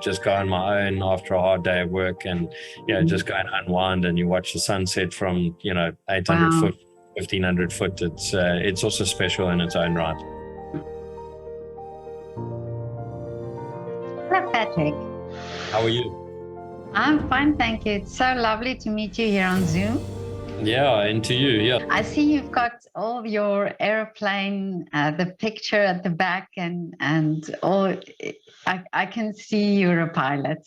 just go on my own after a hard day of work and, just go and unwind, and you watch the sunset from, 800 Wow. foot, 1500 foot. It's also special in its own right. Hello, Patrick. How are you? I'm fine, thank you. It's so lovely to meet you here on Zoom. Yeah, and to you, yeah. I see you've got all your aeroplane, the picture at the back, and all. I can see you're a pilot.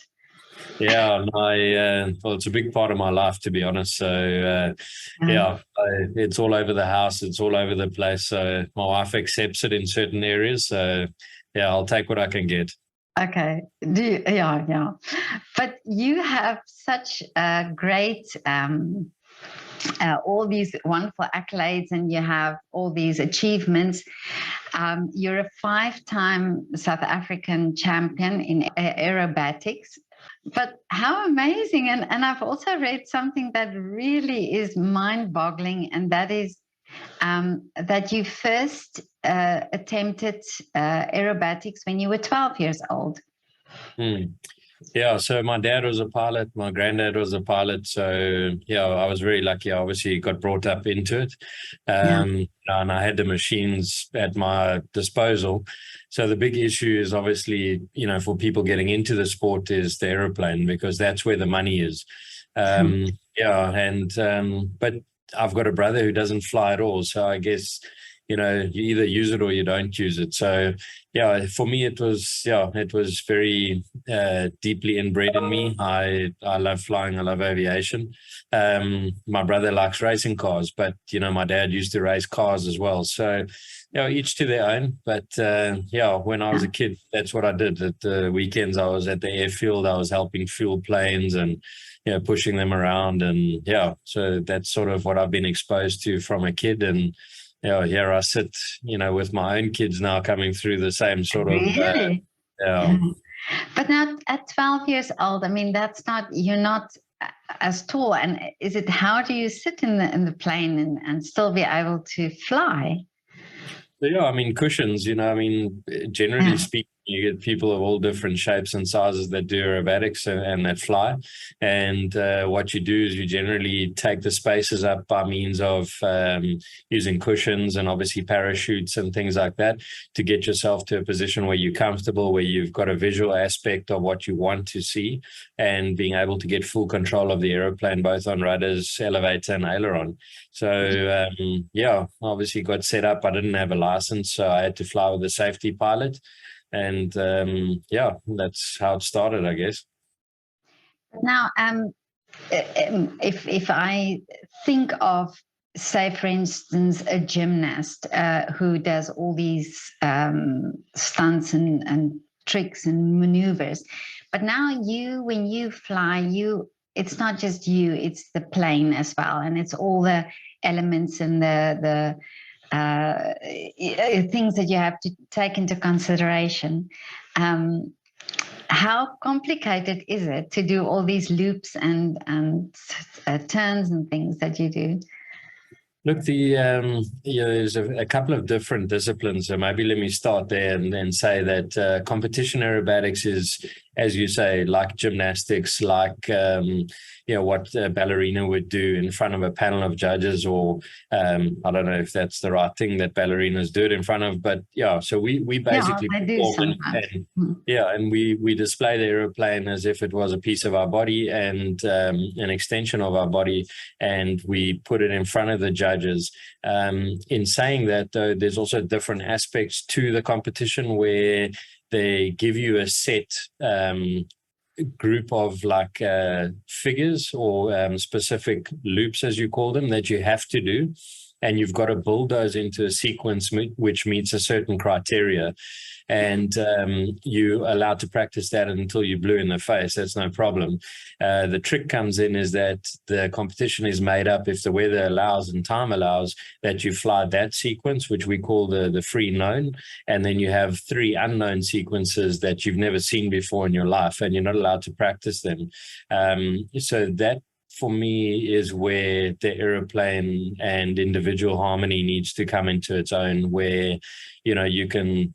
Yeah, well, it's a big part of my life, to be honest. So, it's all over the house. It's all over the place. So my wife accepts it in certain areas. So, yeah, I'll take what I can get. Okay. Yeah. But you have such a great, all these wonderful accolades, and you have all these achievements. You're a 5-time South African champion in aerobatics. But how amazing. And I've also read something that really is mind-boggling, and that is that you first attempted aerobatics when you were 12 years old. Yeah, so my dad was a pilot, my granddad was a pilot. So, I was very lucky. I obviously got brought up into it. And I had the machines at my disposal. So the big issue is obviously, for people getting into the sport is the aeroplane, because that's where the money is. But I've got a brother who doesn't fly at all. So I guess, you either use it or you don't use it. So, for me, it was very deeply inbred in me. I love flying. I love aviation. My brother likes racing cars, but, my dad used to race cars as well. So, each to their own. But, when I was a kid, that's what I did. At the weekends, I was at the airfield. I was helping fuel planes and, pushing them around. And, so that's sort of what I've been exposed to from a kid. And, here I sit, with my own kids now coming through the same sort of. Really? But now at 12 years old, I mean, you're not as tall. And how do you sit in the plane and still be able to fly? I mean, cushions, generally speaking, you get people of all different shapes and sizes that do aerobatics and that fly. And what you do is you generally take the spaces up by means of using cushions and obviously parachutes and things like that to get yourself to a position where you're comfortable, where you've got a visual aspect of what you want to see, and being able to get full control of the aeroplane, both on rudders, elevator, and aileron. So, obviously got set up. I didn't have a license, so I had to fly with a safety pilot. And that's how it started, I guess. Now, if I think of, say, for instance, a gymnast who does all these stunts and tricks and maneuvers, but now when you fly, it's not just you, it's the plane as well, and it's all the elements and the things that you have to take into consideration. How complicated is it to do all these loops and turns and things that you do? Look, there's a couple of different disciplines. So maybe let me start there and say that competition aerobatics is, as you say, like gymnastics, like what a ballerina would do in front of a panel of judges, or I don't know if that's the right thing that ballerinas do it in front of, but so we basically and we display the aeroplane as if it was a piece of our body and an extension of our body, and we put it in front of the judges. In saying that, though, there's also different aspects to the competition where they give you a set group of figures or specific loops, as you call them, that you have to do, and you've got to build those into a sequence which meets a certain criteria. And you're allowed to practice that until you're blue in the face. That's no problem. The trick comes in is that the competition is made up, if the weather allows and time allows, that you fly that sequence, which we call the free known. And then you have 3 unknown sequences that you've never seen before in your life, and you're not allowed to practice them. So that, for me, is where the aeroplane and individual harmony needs to come into its own, where, you can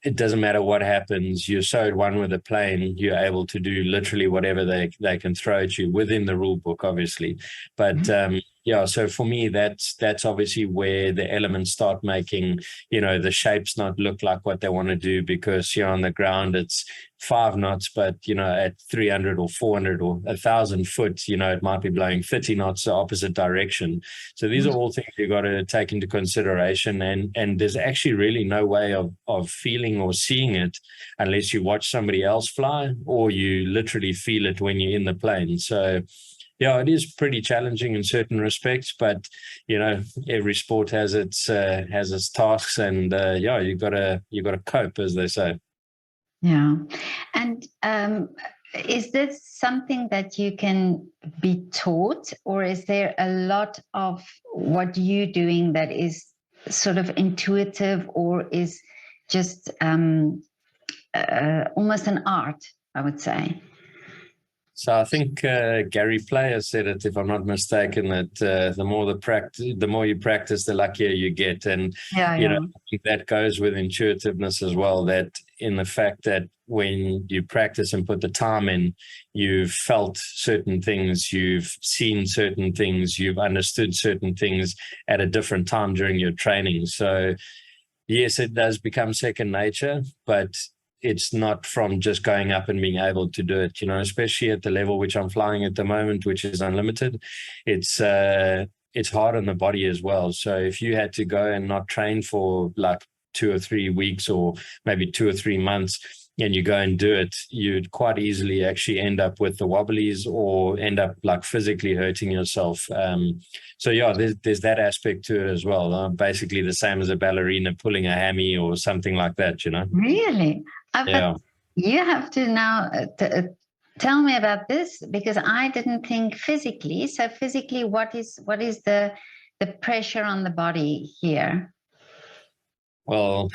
it doesn't matter what happens. You're so at one with the plane, you're able to do literally whatever they can throw at you within the rule book, obviously. But yeah, so for me, that's obviously where the elements start making, the shapes not look like what they want to do, because on the ground it's 5 knots, but at 300 or 400 or 1,000 foot, it might be blowing 30 knots the opposite direction. So these are all things you got to take into consideration, and there's actually really no way of feeling or seeing it unless you watch somebody else fly, or you literally feel it when you're in the plane. So yeah, it is pretty challenging in certain respects, but every sport has its tasks, and yeah, you gotta cope, as they say. Yeah. And is this something that you can be taught, or is there a lot of what you're doing that is sort of intuitive, or is just almost an art, I would say? So I think Gary Player said it, if I'm not mistaken, that the more you practice, the luckier you get. And Yeah, I think that goes with intuitiveness as well. That in the fact that when you practice and put the time in, you've felt certain things, you've seen certain things, you've understood certain things at a different time during your training. So yes, it does become second nature, but it's not from just going up and being able to do it, especially at the level which I'm flying at the moment, which is unlimited. It's hard on the body as well. So if you had to go and not train for like 2 or 3 weeks, or maybe 2 or 3 months, and you go and do it, you'd quite easily actually end up with the wobblies, or end up like physically hurting yourself. So yeah, there's that aspect to it as well. Basically the same as a ballerina pulling a hammy or something like that, Really? Yeah. But you have to now tell me about this, because I didn't think physically. So physically, what is the pressure on the body here? Well,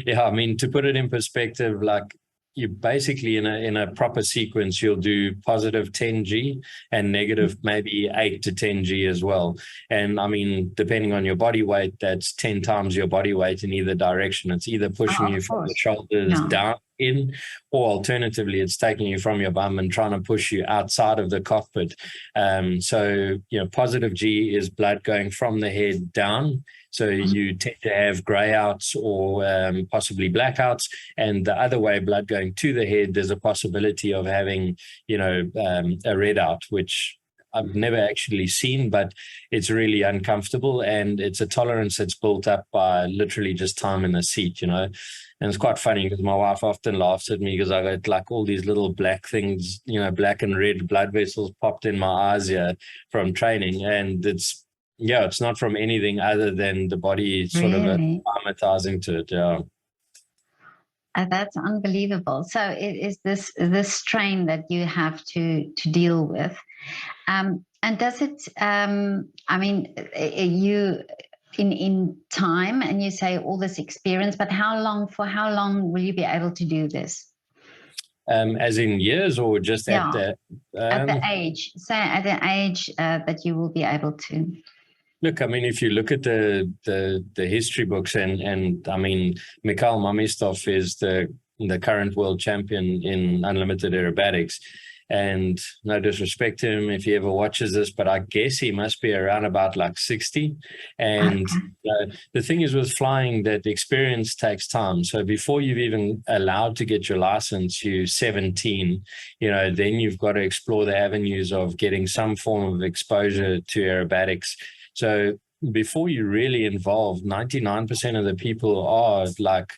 yeah, I mean, to put it in perspective, like you basically in a proper sequence, you'll do positive 10G and negative maybe 8 to 10G as well. And I mean, depending on your body weight, that's 10 times your body weight in either direction. It's either pushing you from the shoulders down in, or alternatively, it's taking you from your bum and trying to push you outside of the cockpit. So, positive G is blood going from the head down. So you tend to have grayouts or possibly blackouts, and the other way, blood going to the head, there's a possibility of having, a red out, which I've never actually seen, but it's really uncomfortable, and it's a tolerance that's built up by literally just time in the seat, And it's quite funny because my wife often laughs at me because I got like all these little black things, black and red blood vessels popped in my eyes here from training, and it's not from anything other than the body sort of acclimatizing to it. Yeah. That's unbelievable. So it is this strain that you have to deal with. And does it, I mean, you in time, and you say all this experience, but for how long will you be able to do this? As in years, or just at the age, say at the age that you will be able to? Look, I mean, if you look at the history books, and I mean, Mikhail Mamistov is the current world champion in unlimited aerobatics. And no disrespect to him if he ever watches this, but I guess he must be around about like 60. And the thing is with flying that experience takes time. So before you've even allowed to get your license, you're 17, then you've got to explore the avenues of getting some form of exposure to aerobatics. So before you're really involved, 99% of the people are like,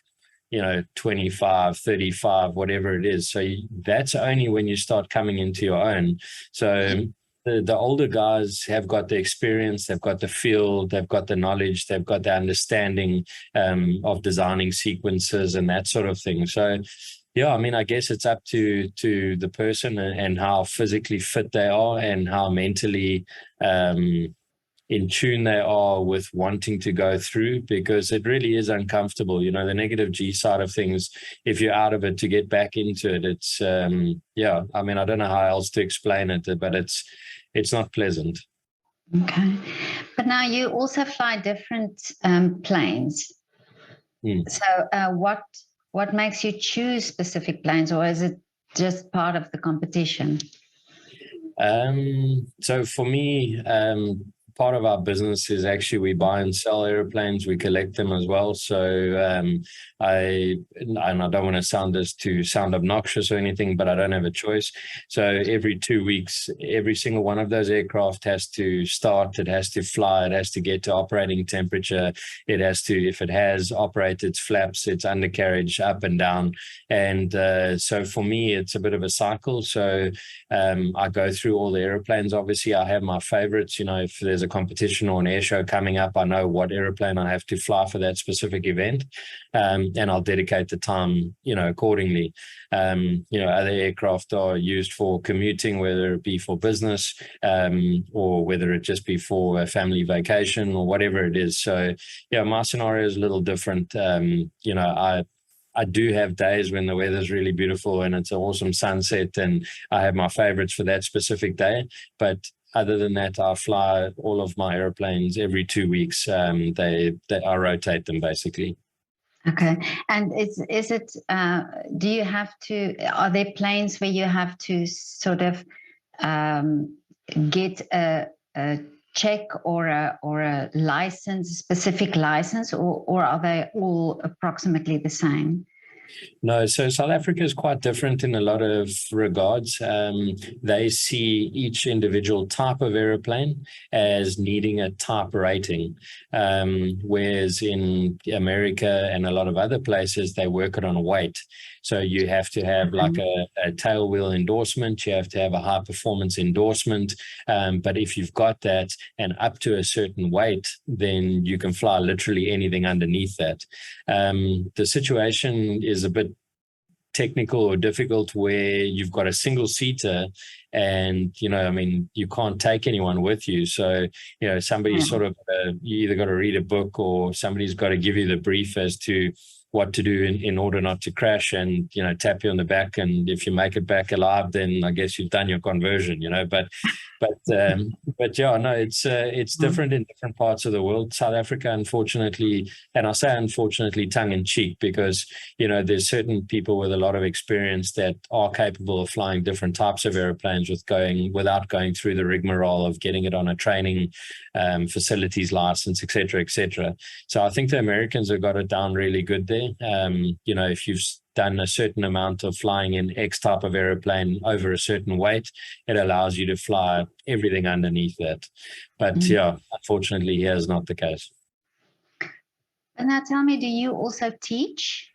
25, 35, whatever it is. So that's only when you start coming into your own. So the older guys have got the experience, they've got the feel, they've got the knowledge, they've got the understanding of designing sequences and that sort of thing. So yeah, I mean, I guess it's up to the person and how physically fit they are, and how mentally in tune they are with wanting to go through, because it really is uncomfortable. The negative G side of things, if you're out of it, to get back into it, it's I mean, I don't know how else to explain it, but it's not pleasant. Okay. But now you also fly different planes. So what makes you choose specific planes, or is it just part of the competition? So for me, part of our business is actually we buy and sell airplanes. We collect them as well. So I don't want to sound obnoxious or anything, but I don't have a choice. So every 2 weeks, every single one of those aircraft has to start. It has to fly. It has to get to operating temperature. It has to, if it has, operate its flaps, its undercarriage up and down. And so for me, it's a bit of a cycle. So I go through all the airplanes. Obviously, I have my favorites. If there's a competition or an air show coming up, I know what airplane I have to fly for that specific event, and I'll dedicate the time, accordingly. Other aircraft are used for commuting, whether it be for business, or whether it just be for a family vacation or whatever it is. So, my scenario is a little different. I do have days when the weather's really beautiful and it's an awesome sunset, and I have my favorites for that specific day. But other than that, I fly all of my airplanes every 2 weeks. I rotate them basically. Okay. And is it, do you have to, are there planes where you have to sort of get a check or a license, specific license, or are they all approximately the same? No, so South Africa is quite different in a lot of regards. They see each individual type of aeroplane as needing a type rating, whereas in America and a lot of other places, they work it on weight. So you have to have like a tail wheel endorsement, you have to have a high performance endorsement. But if you've got that and up to a certain weight, then you can fly literally anything underneath that. The situation is a bit technical or difficult where you've got a single seater and you can't take anyone with you, so somebody's sort of you either got to read a book or somebody's got to give you the brief as to what to do in order not to crash, and tap you on the back, and if you make it back alive, then I guess you've done your conversion. But yeah, no, it's different in different parts of the world. South Africa, unfortunately, and I say unfortunately tongue in cheek, because there's certain people with a lot of experience that are capable of flying different types of airplanes without going through the rigmarole of getting it on a training facilities license, etc. So I think the Americans have got it down really good there. If you've done a certain amount of flying in X type of aeroplane over a certain weight, it allows you to fly everything underneath that. But yeah, unfortunately, here is not the case. And now tell me, do you also teach?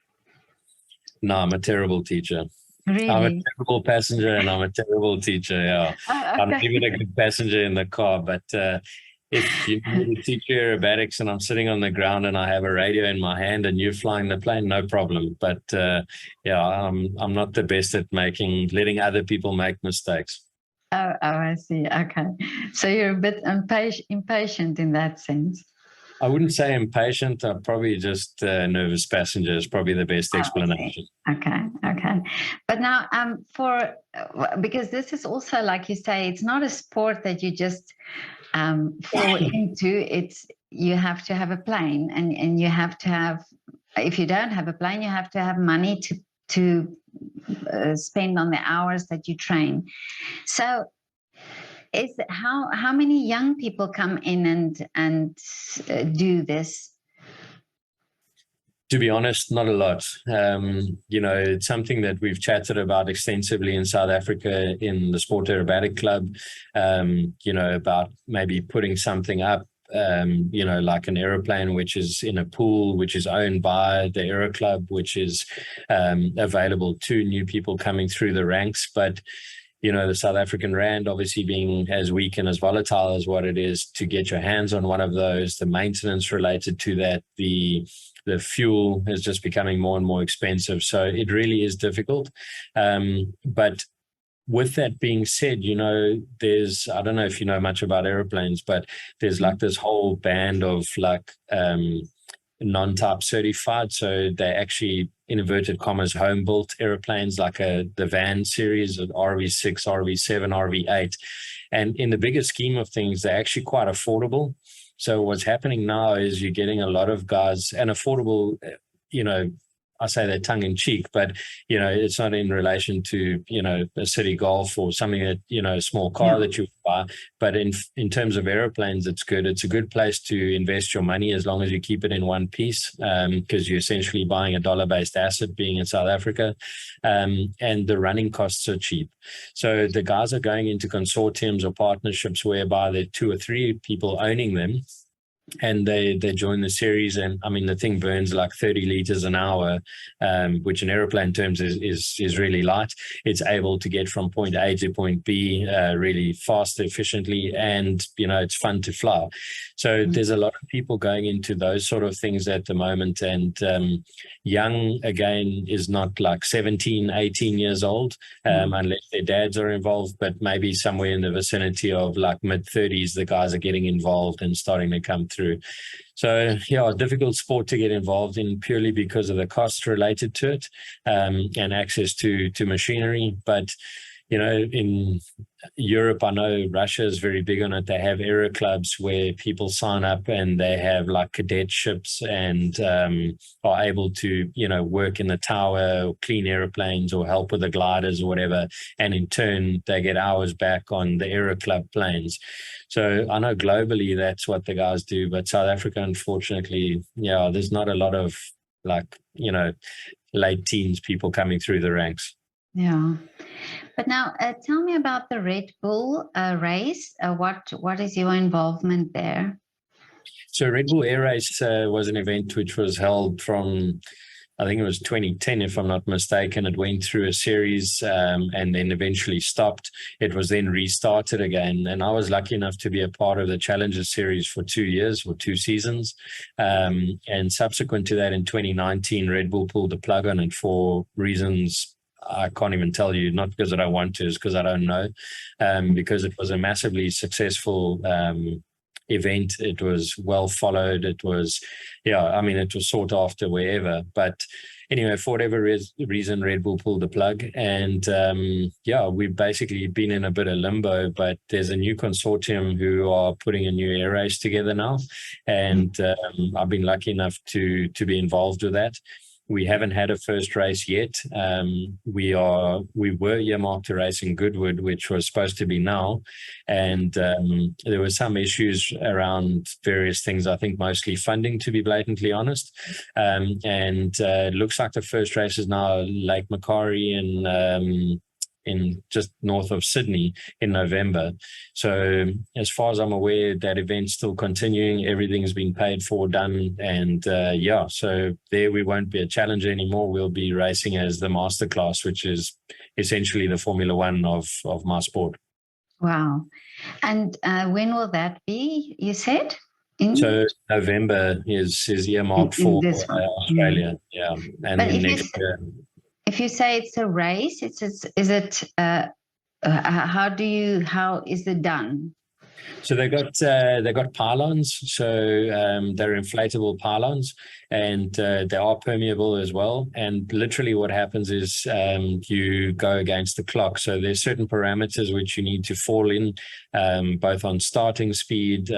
No, I'm a terrible teacher. Really? I'm a terrible passenger and I'm a terrible teacher. Yeah. Oh, okay. I'm not even a good passenger in the car, but if you need to teach aerobatics and I'm sitting on the ground and I have a radio in my hand and you're flying the plane, no problem. But yeah, I'm not the best at letting other people make mistakes. Oh, I see. Okay. So you're a bit impatient in that sense. I wouldn't say impatient. I'm probably just a nervous passenger is probably the best explanation. Okay. But now, because this is also, like you say, it's not a sport that you just fall into. You have to have a plane, and you have to have. If you don't have a plane, you have to have money to spend on the hours that you train. So, how many young people come in and do this? To be honest, not a lot. It's something that we've chatted about extensively in South Africa in the Sport Aerobatic Club, about maybe putting something up, like an aeroplane, which is in a pool, which is owned by the Aero Club, which is available to new people coming through the ranks. But the South African rand obviously being as weak and as volatile as what it is, to get your hands on one of those, the maintenance related to that, the fuel is just becoming more and more expensive. So it really is difficult. But with that being said, I don't know if you know much about airplanes, but there's like this whole band of like non-type certified. So they actually, in inverted commas, home-built airplanes like the van series of RV6, RV7, RV8. And in the bigger scheme of things, they're actually quite affordable. So what's happening now is you're getting a lot of guys, and affordable, I say that tongue in cheek, but it's not in relation to a city golf or something that a small car that you buy. But in terms of aeroplanes, it's good. It's a good place to invest your money as long as you keep it in one piece, because you're essentially buying a dollar-based asset, being in South Africa, and the running costs are cheap. So the guys are going into consortiums or partnerships whereby there are 2 or 3 people owning them, and they join the series, and I mean the thing burns like 30 liters an hour, which in aeroplane terms is really light. It's able to get from point A to point B really fast, efficiently, and it's fun to fly. So there's a lot of people going into those sort of things at the moment, and young again is not like 17, 18 years old, unless their dads are involved, but maybe somewhere in the vicinity of like mid-30s the guys are getting involved and starting to come through. So a difficult sport to get involved in purely because of the costs related to it, and access to machinery. But in Europe, I know Russia is very big on it. They have aero clubs where people sign up and they have like cadetships and are able to work in the tower or clean aeroplanes or help with the gliders or whatever, and in turn they get hours back on the aero club planes. So I know globally that's what the guys do, but South Africa, unfortunately, there's not a lot of late teens people coming through the ranks. Yeah. But now tell me about the Red Bull race. What is your involvement there? So Red Bull Air Race was an event which was held from, I think it was 2010, if I'm not mistaken. It went through a series and then eventually stopped. It was then restarted again. And I was lucky enough to be a part of the Challenger series for 2 years or 2 seasons. And subsequent to that, in 2019, Red Bull pulled the plug on it for reasons I can't even tell you, not because I don't want to, it's because I don't know, because it was a massively successful event. It was well followed. It was, it was sought after wherever. But anyway, for whatever reason, Red Bull pulled the plug. And we've basically been in a bit of limbo, but there's a new consortium who are putting a new air race together now. And I've been lucky enough to be involved with that. We haven't had a first race yet. We were earmarked to race in Goodwood, which was supposed to be now. And there were some issues around various things, I think mostly funding, to be blatantly honest. And it looks like the first race is now Lake Macquarie in just north of Sydney in November. So as far as I'm aware, that event's still continuing. Everything's been paid for, done. And so there we won't be a challenger anymore. We'll be racing as the masterclass, which is essentially the Formula One of my sport. Wow. And when will that be, you said? So November is earmarked for Australia. Yeah. And then next year. If you say it's a race, is it how is it done? So they got pylons, so they're inflatable pylons, and they are permeable as well. And literally what happens is you go against the clock. So there's certain parameters which you need to fall in, both on starting speed,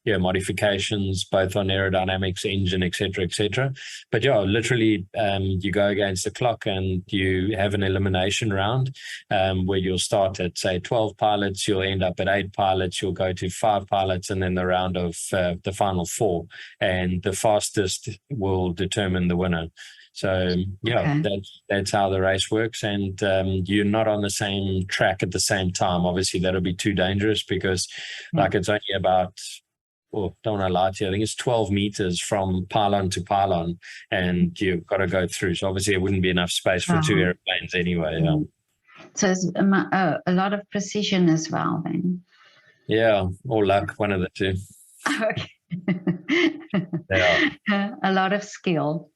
modifications, both on aerodynamics, engine, etc. But literally you go against the clock and you have an elimination round where you'll start at, say, 12 pilots, you'll end up at 8 pilots, you'll go to 5 pilots, and then the round of the final 4, and the fastest will determine the winner. So that's how the race works. And you're not on the same track at the same time. Obviously that'll be too dangerous because it's only about, don't want to lie to you, I think it's 12 meters from pylon to pylon, and you've got to go through. So obviously it wouldn't be enough space for 2 airplanes anyway. So it's a lot of precision as well then. Yeah, or luck, one of the two. Okay. A lot of skill.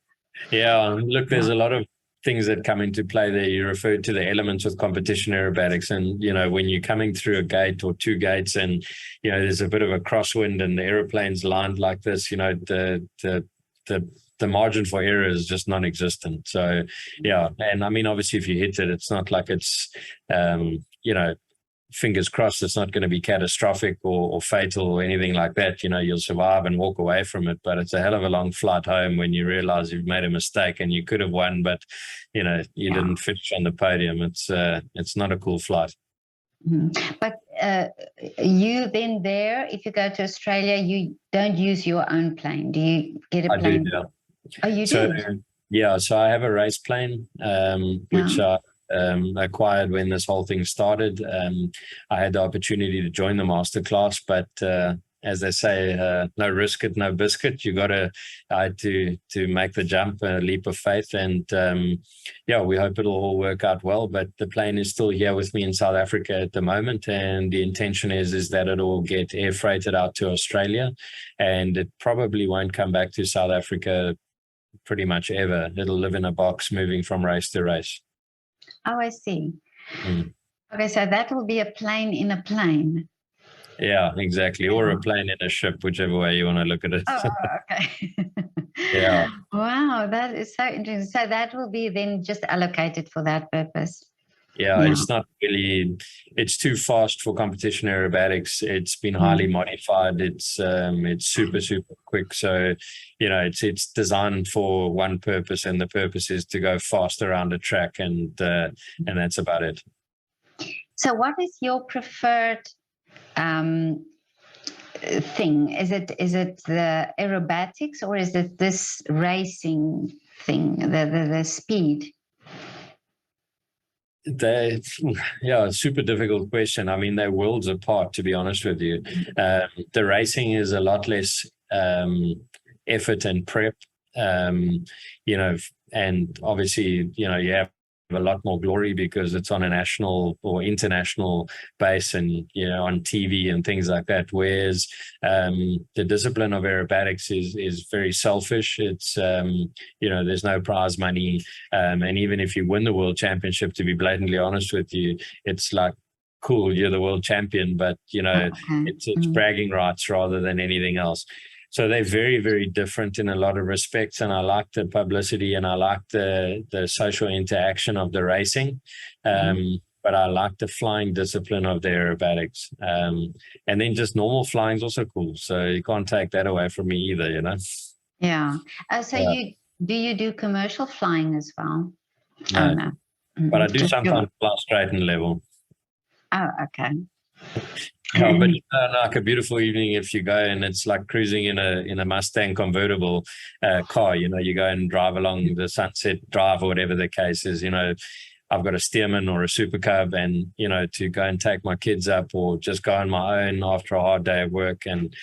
Yeah, look, there's a lot of things that come into play there. You referred to the elements with competition aerobatics, and when you're coming through a gate or 2 gates and there's a bit of a crosswind and the aeroplane's lined like this, the margin for error is just non-existent. So and I mean, obviously if you hit it, it's not like it's fingers crossed it's not going to be catastrophic or fatal or anything like that. You'll survive and walk away from it, but it's a hell of a long flight home when you realize you've made a mistake and you could have won, but you didn't finish on the podium. It's not a cool flight. But you then there, if you go to Australia, you don't use your own plane. Do you get a plane? I do, yeah. Oh, you do? Yeah, so I have a race plane, which I acquired when this whole thing started. I had the opportunity to join the masterclass, but as they say, no risk it, no biscuit. I had to make the jump, a leap of faith, and we hope it'll all work out well. But the plane is still here with me in South Africa at the moment, and the intention is that it'll get air freighted out to Australia, and it probably won't come back to South Africa pretty much ever. It'll live in a box, moving from race to race. Oh, I see. Okay, so that will be a plane in a plane. Yeah, exactly. Or a plane in a ship, whichever way you want to look at it. Oh, okay. Yeah. Wow, that is so interesting. So that will be then just allocated for that purpose. Yeah, it's not really, it's too fast for competition aerobatics. It's been highly modified. It's super, super quick. So, it's designed for one purpose, and the purpose is to go fast around a track, and that's about it. So what is your preferred thing? Is it the aerobatics, or is it this racing thing, the speed? Super difficult question. I mean, they're worlds apart, to be honest with you. The racing is a lot less effort and prep, and obviously, you have a lot more glory because it's on a national or international base, and on TV and things like that. Whereas the discipline of aerobatics is very selfish. It's there's no prize money, and even if you win the world championship, to be blatantly honest with you, it's like, cool, you're the world champion, but it's bragging rights rather than anything else. So they're very, very different in a lot of respects, and I like the publicity, and I like the social interaction of the racing, but I like the flying discipline of the aerobatics. And then just normal flying is also cool, so you can't take that away from me either, Yeah. Do you do commercial flying as well? No. Oh, no. But I do sometimes fly straight and level. Oh, okay. Yeah, but like a beautiful evening, if you go and it's like cruising in a Mustang convertible car, you go and drive along the Sunset Drive or whatever the case is. I've got a Stearman or a Super Cub, and to go and take my kids up, or just go on my own after a hard day of work, and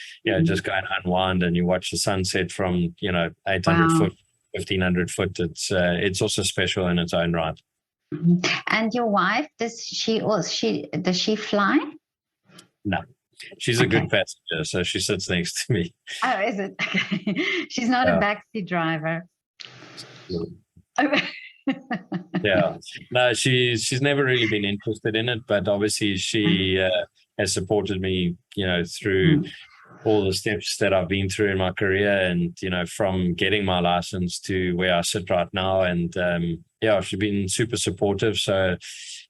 just go and unwind, and you watch the sunset from 800 foot, 1500 foot. It's also special in its own right. And your wife, does she fly? No, she's a good passenger, so she sits next to me. Oh, is it? Okay. She's not a backseat driver. Yeah, no, she's never really been interested in it, but obviously she has supported me, through all the steps that I've been through in my career, and from getting my license to where I sit right now, and she's been super supportive. So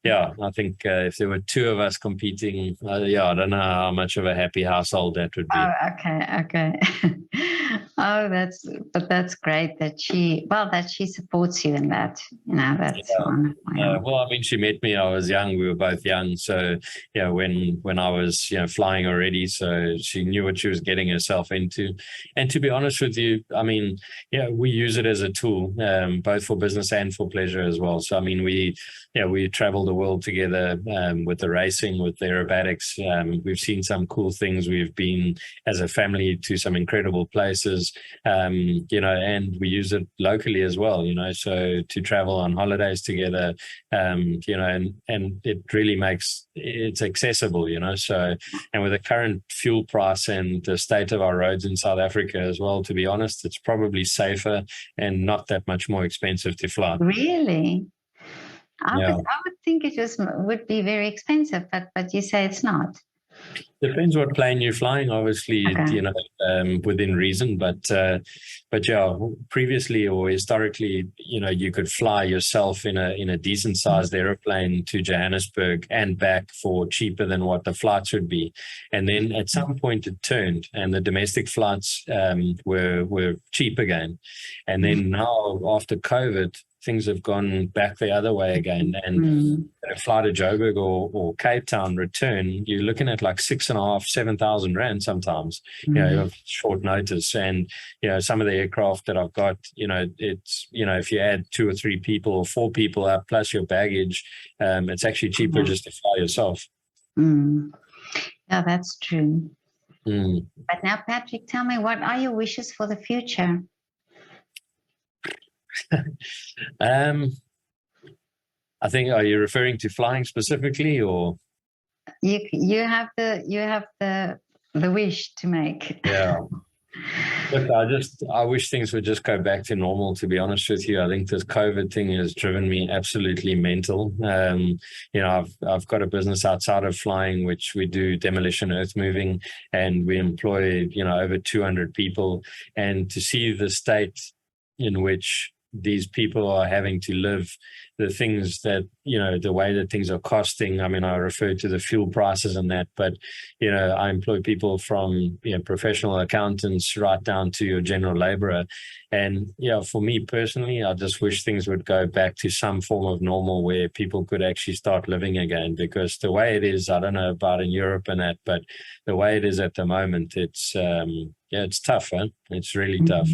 I think if there were two of us competing, I don't know how much of a happy household that would be. Oh, okay. Oh, that's great that she supports you in that. That's wonderful. Well, I mean, she met me. I was young. We were both young. So when I was flying already, so she knew what she was getting herself into. And to be honest with you, I mean, we use it as a tool, both for business and for pleasure as well. So I mean, we travel the world together with the racing, with the aerobatics. We've seen some cool things. We've been as a family to some incredible places, and we use it locally as well, so to travel on holidays together, and it really makes it's accessible, so, and with the current fuel price and the state of our roads in South Africa as well, to be honest, it's probably safer and not that much more expensive to fly. Really? I would think it would be very expensive, but you say it's not. Depends what plane you're flying, obviously, Okay. within reason. But yeah, previously or historically, you could fly yourself in a decent sized aeroplane to Johannesburg and back for cheaper than what the flights would be. And then at some point it turned, and the domestic flights were cheap again. And then now after COVID, things have gone back the other way again. And Mm. a flight to Joburg or Cape Town return, you're looking at like 6.5, 7,000 rand sometimes, Mm. of short notice. And, some of the aircraft that I've got, it's, if you add 2 or 3 people or 4 people up plus your baggage, it's actually cheaper Yeah. just to fly yourself. Mm. Yeah, that's true. Mm. But now, Patrick, tell me, what are your wishes for the future? Um, I think, are you referring to flying specifically, or? You have the wish to make. Yeah. Look, I wish things would just go back to normal, to be honest with you. I think this COVID thing has driven me absolutely mental. I've got a business outside of flying, which we do demolition earth moving, and we employ, over 200 people. And to see the state in which these people are having to live, the things that, the way that things are costing. I mean, I refer to the fuel prices and that, but I employ people from professional accountants right down to your general laborer. And for me personally, I just wish things would go back to some form of normal where people could actually start living again. Because the way it is, I don't know about in Europe and that, but the way it is at the moment, it's it's tough, huh? It's really tough.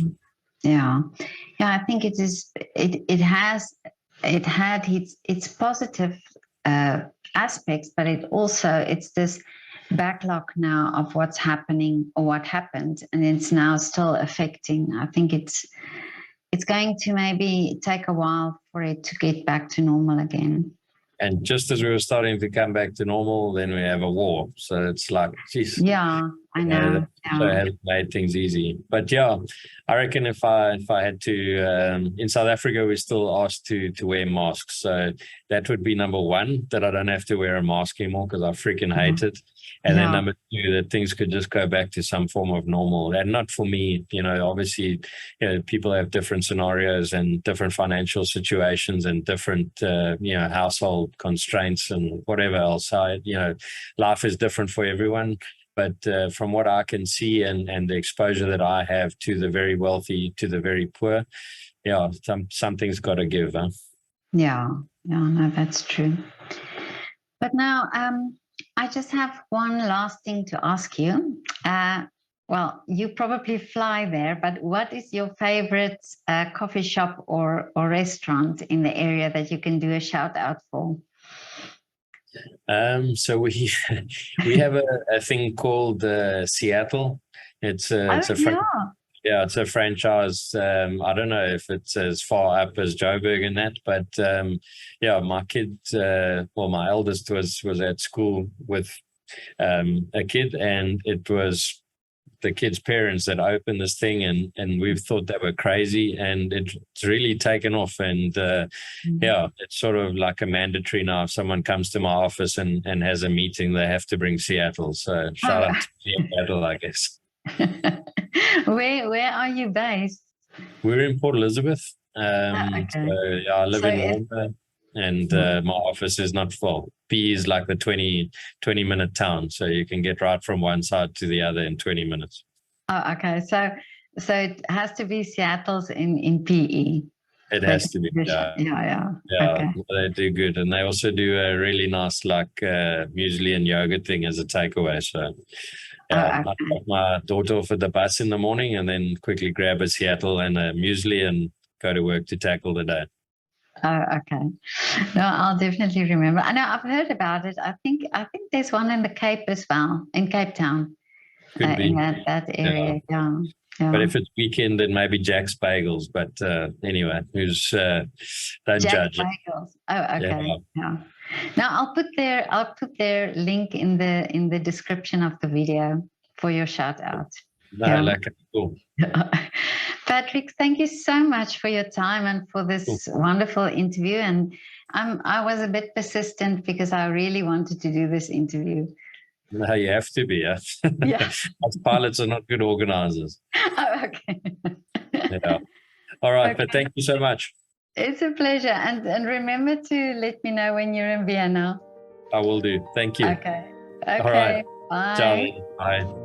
Yeah, I think it is. It had its positive aspects, but it's this backlog now of what's happening or what happened, and it's now still affecting. I think it's going to maybe take a while for it to get back to normal again. And just as we were starting to come back to normal, then we have a war. So it's like, geez. Yeah, I know. So it hasn't made things easy. But yeah, I reckon if I had to, in South Africa, we're still asked to wear masks. So that would be number one, that I don't have to wear a mask anymore because I freaking hate it. And then number two, that things could just go back to some form of normal. And not for me, obviously, people have different scenarios and different financial situations and different, household constraints and whatever else. Life is different for everyone. But from what I can see and the exposure that I have to the very wealthy, to the very poor, something's got to give. Huh? Yeah, no, that's true. But now, I just have one last thing to ask you. Well, you probably fly there, but what is your favorite coffee shop or restaurant in the area that you can do a shout out for? So we we have a thing called Seattle. It's it's a franchise. I don't know if it's as far up as Joburg and that, but my kid, my eldest was at school with a kid, and it was the kids' parents that opened this thing, and we've thought they were crazy, and it's really taken off. And it's sort of like a mandatory now. If someone comes to my office and has a meeting, they have to bring Seattle. So shout out to Seattle, I guess. Where are you based? We're in Port Elizabeth. Okay. So I live in Warner, and my office is not full. P is like the 20-minute town, so you can get right from one side to the other in 20 minutes. Oh, okay. So it has to be Seattle's in PE. It has to be. Yeah. Okay. They do good, and they also do a really nice muesli and yogurt thing as a takeaway. So I drop my daughter off at the bus in the morning, and then quickly grab a Seattle and a muesli and go to work to tackle the day. Oh, okay. No, I'll definitely remember. I know I've heard about it. I think there's one in the Cape as well, in Cape Town. Could be in that area. Yeah. But if it's weekend, then maybe Jack's Bagels. But anyway, don't Jack's judge Bagels. Oh, okay. Yeah. Now I'll put their link in the description of the video for your shout out. Cool. Patrick, thank you so much for your time and for this wonderful interview. And I was a bit persistent because I really wanted to do this interview. No, you have to be. Yeah. Yeah. Us pilots are not good organizers. Oh, okay. Yeah. All right, but Okay. thank you so much. It's a pleasure. And remember to let me know when you're in Vienna. I will do. Thank you. Okay. All right. Okay. Ciao. Bye. Bye.